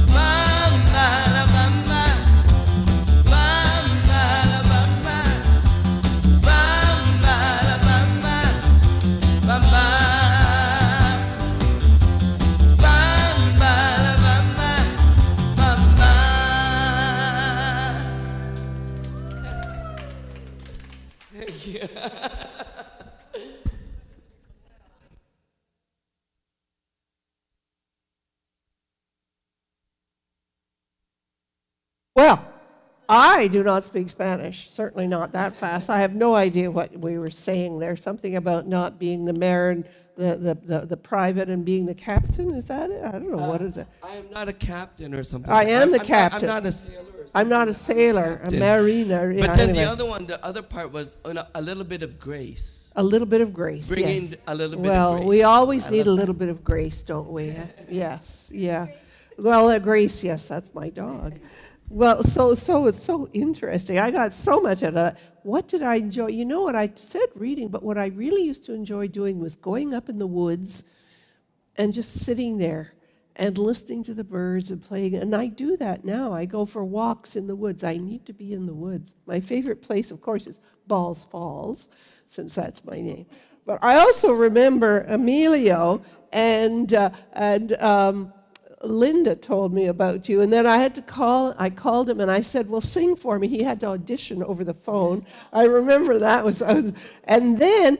bamba la bamba, bamba la bamba, bamba la bamba, bamba, bamba la bamba, bamba. Thank you. Well, I do not speak Spanish, certainly not that fast. I have no idea what we were saying there. Something about not being the mayor and the private and being the captain. Is that it? I don't know. What is it? I am not a captain or something. I am the captain. I'm not a sailor. Or I'm not a sailor, a mariner. But Yeah, then anyway. the other part was a little bit of grace. A little bit of grace, Bringing yes. a little bit of Well, grace. we always I need a love little bit of grace, don't we? Yes, yeah. Well, grace, yes, that's my dog. Well, so it's so interesting. I got so much out of that. What did I enjoy? You know what, I said reading, but what I really used to enjoy doing was going up in the woods and just sitting there and listening to the birds and playing. And I do that now. I go for walks in the woods. I need to be in the woods. My favorite place, of course, is Balls Falls, since that's my name. But I also remember Emilio and Linda told me about you, and then I called him and I said, well, sing for me. He had to audition over the phone. I remember that was, and then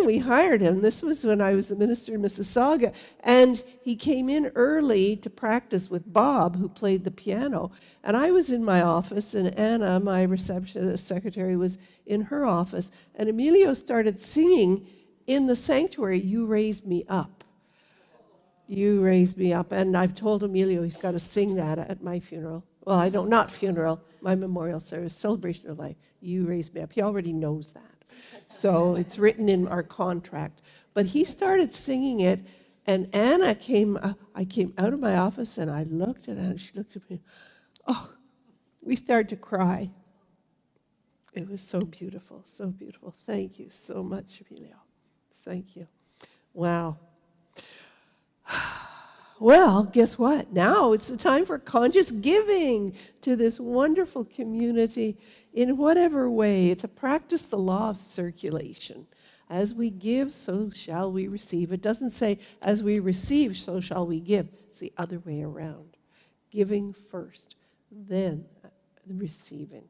we hired him. This was when I was the minister in Mississauga, and he came in early to practice with Bob, who played the piano, and I was in my office, and Anna, my receptionist secretary, was in her office, and Emilio started singing in the sanctuary, You Raised Me Up. You raised me up. And I've told Emilio he's got to sing that at my funeral. Well, I don't, not funeral, my memorial service, celebration of life. You raised me up. He already knows that. So it's written in our contract. But he started singing it, and Anna I came out of my office, and I looked at Anna, she looked at me. Oh, we started to cry. It was so beautiful, so beautiful. Thank you so much, Emilio. Thank you. Wow. Well, guess what? Now it's the time for conscious giving to this wonderful community in whatever way, to practice the law of circulation. As we give, so shall we receive. It doesn't say, as we receive, so shall we give. It's the other way around. Giving first, then receiving.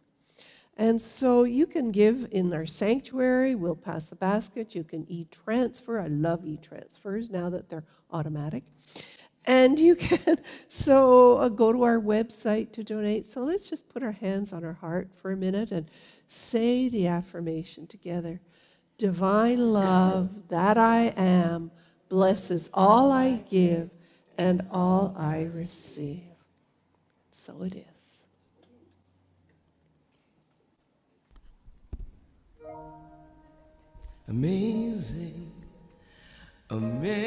And so you can give in our sanctuary. We'll pass the basket. You can e-transfer. I love e-transfers now that they're automatic. And you can go to our website to donate. So let's just put our hands on our heart for a minute and say the affirmation together. Divine love that I am blesses all I give and all I receive. So it is. Amazing, amazing.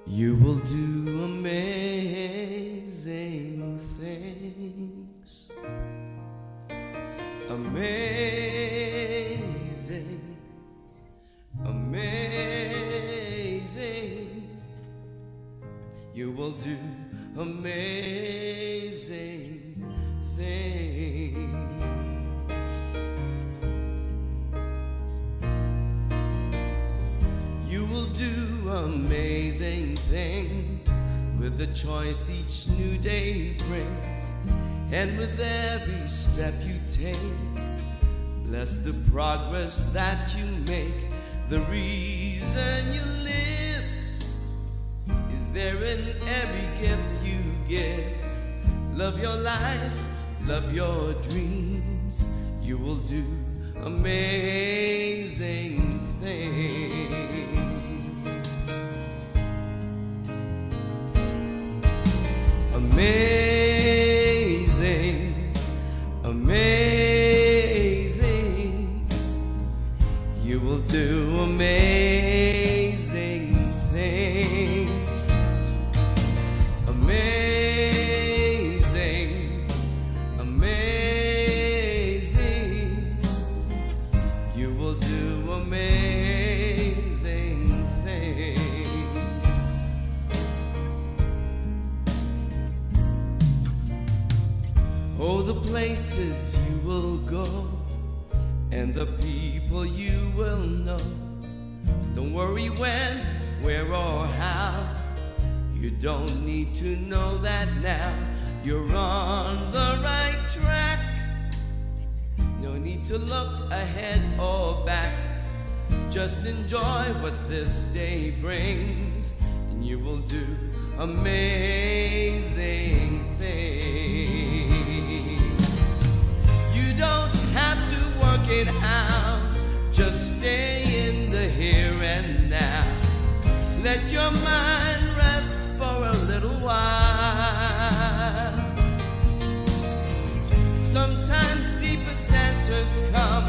You will do amazing things. Amazing, amazing. You will do amazing things. You will do amazing things with the choice each new day brings, and with every step you take. Bless the progress that you make. The reason you live is there in every gift you give. Love your life, love your dreams. You will do amazing things. amazing, amazing. You will do amazing things. Amazing, amazing. You will do amazing things. Oh, the places you will go and the people you will know. Don't worry when, where, or how. You don't need to know that now. You're on the right track. No need to look ahead or back. Just enjoy what this day brings, and you will do amazing things. You don't have to work it out. Just stay in the here and now. Let your mind rest for a little while. Sometimes deepest answers come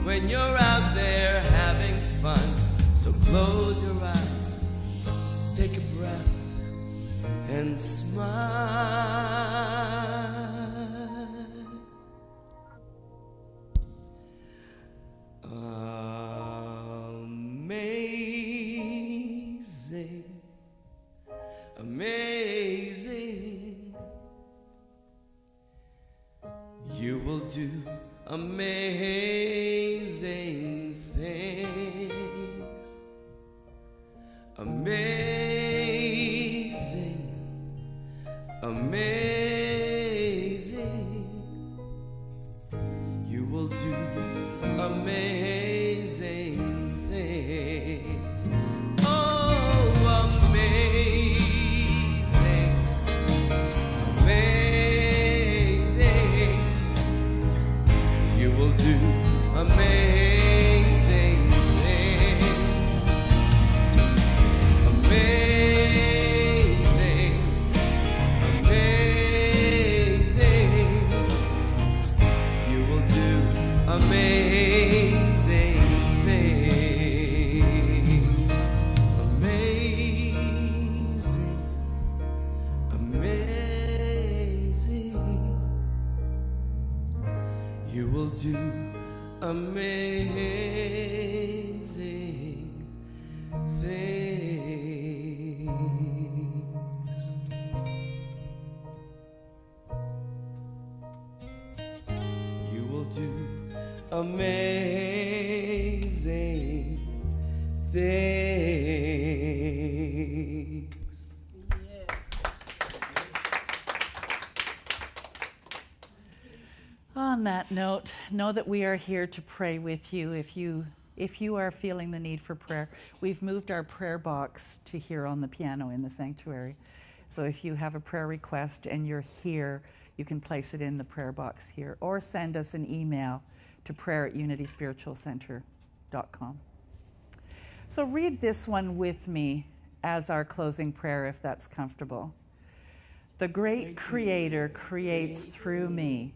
when you're out there having fun. So close your eyes, take a breath, and smile. Amazing, amazing. You will do amazing things. Amazing, amazing. You will do amazing things. Oh, amazing, amazing. You will do amazing things. Amazing, amazing. You will do amazing things. Amazing, amazing. You will do amazing things. You will do amazing things. On that note, know that we are here to pray with you. If you are feeling the need for prayer, we've moved our prayer box to here on the piano in the sanctuary. So if you have a prayer request and you're here, you can place it in the prayer box here, or send us an email to prayer@unityspiritualcenter.com. So read this one with me as our closing prayer, if that's comfortable. The great Creator creates through me.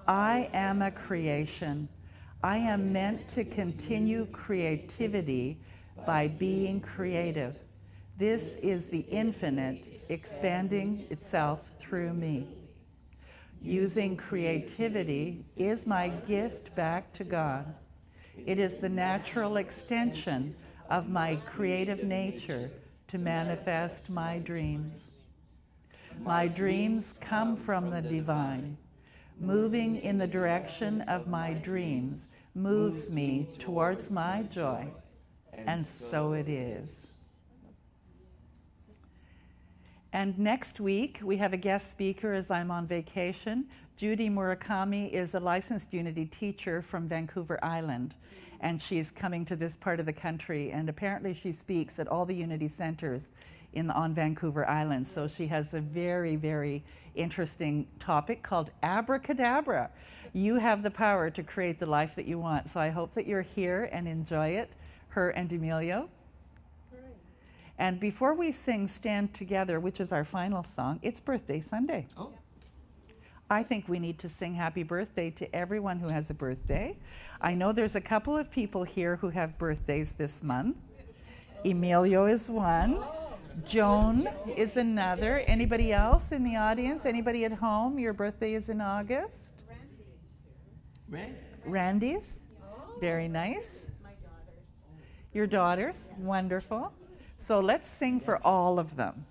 I am a creation. I am meant to continue creativity by being creative. This is the infinite expanding itself through me. Using creativity is my gift back to God. It is the natural extension of my creative nature to manifest my dreams. My dreams come from the divine. Moving in the direction of my dreams moves me towards my joy, and so it is. And next week, we have a guest speaker as I'm on vacation. Judy Murakami is a licensed Unity teacher from Vancouver Island, and she's coming to this part of the country, and apparently she speaks at all the Unity centers on Vancouver Island. So she has a very, very interesting topic called Abracadabra. You have the power to create the life that you want. So I hope that you're here and enjoy it, her and Emilio. And before we sing Stand Together, which is our final song, it's Birthday Sunday. Oh. I think we need to sing happy birthday to everyone who has a birthday. I know there's a couple of people here who have birthdays this month. Emilio is one. Joan is another. Anybody else in the audience? Anybody at home? Your birthday is in August? Randy's? Very nice. My daughters. Your daughters? Wonderful. So let's sing for all of them.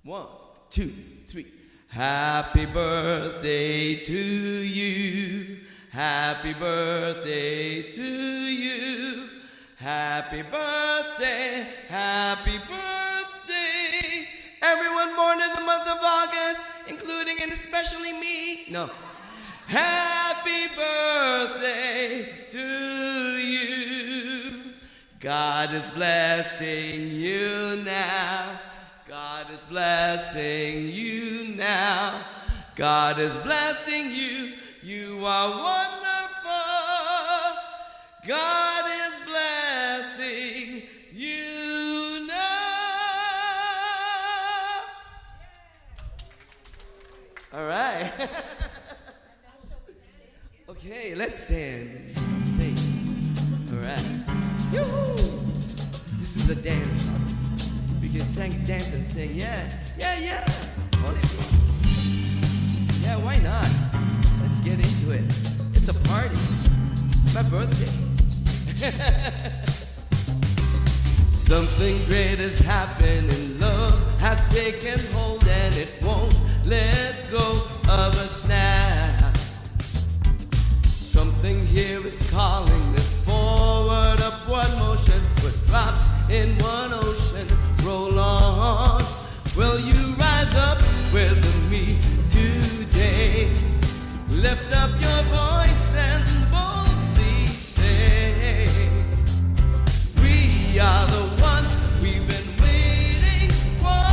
1, 2, 3. Happy birthday to you. Happy birthday to you. Happy birthday, happy birthday. Everyone born in the month of August, including and especially me. No. Happy birthday to you. God is blessing you now. God is blessing you now. God is blessing you. You are wonderful. God is blessing you now. All right. Okay, let's stand and sing. All right. Yoo-hoo. This is a dance song. We can sing, dance, and sing. Yeah. All if you want. Yeah, why not? Let's get into it. It's a party. It's my birthday. Something great has happened and love has taken hold and it won't let go of us now. Something here is calling us forward, upward motion. Put drops in one ocean, roll on. Will you rise up with me today? Lift up your voice and boldly say, we are the ones we've been waiting for.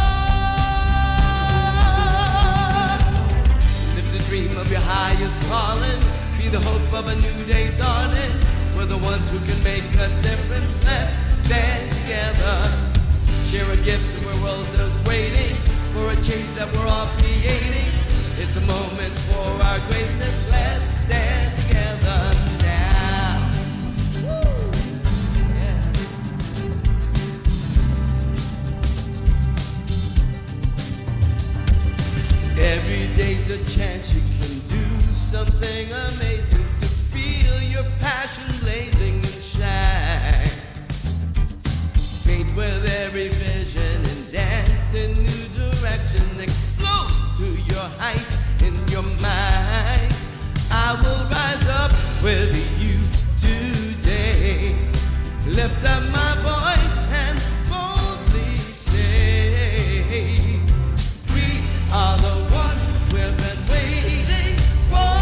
Live the dream of your highest calling. Be the hope of a new day dawning. We're the ones who can make a difference. Let's stand together. Share a gift to a world that's waiting for a change that we're all creating. It's a moment for our greatness. Let's stand together now. Woo! Yes. Every day's a chance you can do something amazing to feel your passion blazing and shine. Paint with every vision and dance in new direction. Explode to your heights in your mind. I will rise up with you today. Lift up my voice and boldly say, we are the ones we've been waiting for.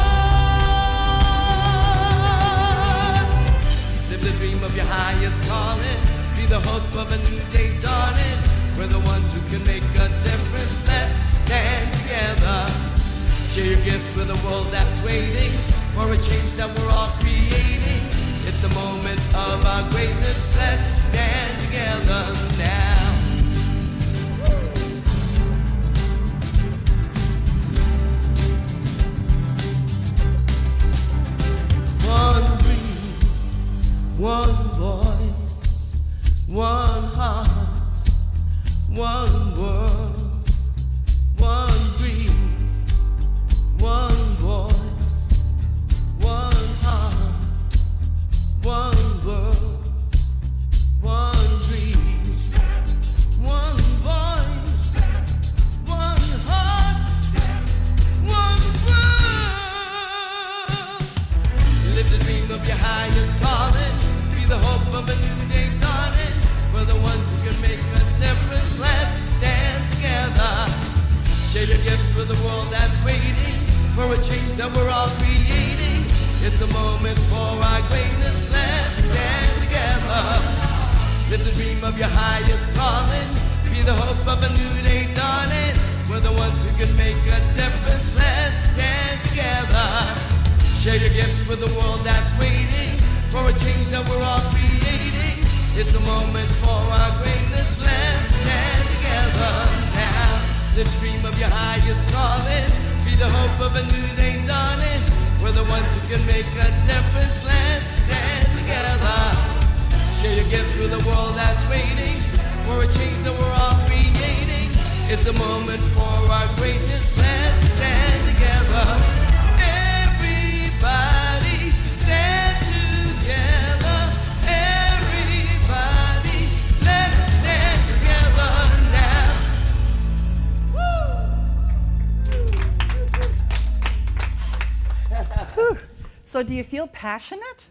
Live the dream of your highest calling. Be the hope of a new day dawning. We're the ones who can make a difference. Let's stand together. Share your gifts with a world that's waiting for a change that we're all creating. It's the moment of our greatness. Let's stand together now. One dream, one voice, one heart, one world, one dream, one voice, one heart, one world, one dream, one voice, one heart, one world. Live the dream of your highest calling. Be the hope of a new day dawning. We're the ones who can make a difference. Let's stand together. Share your gifts with the world that's waiting for a change that we're all creating. It's the moment for our greatness. Let's stand together. Live the dream of your highest calling. Be the hope of a new day dawning. We're the ones who can make a difference. Let's stand together. Share your gifts with the world that's waiting for a change that we're all creating. It's the moment for our your highest calling. Be the hope of a new day dawning. We're the ones who can make a difference. Let's stand together. Share your gifts with a world that's waiting for a change that we're all creating. It's the moment for our greatness. Let's stand together. Everybody stand together. Everybody, let's stand together now. Whew. So do you feel passionate?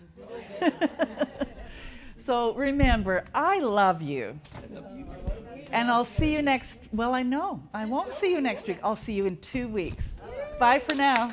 So remember, I love you. And I'll see you next, well, I know. I won't see you next week. I'll see you in 2 weeks. Bye for now.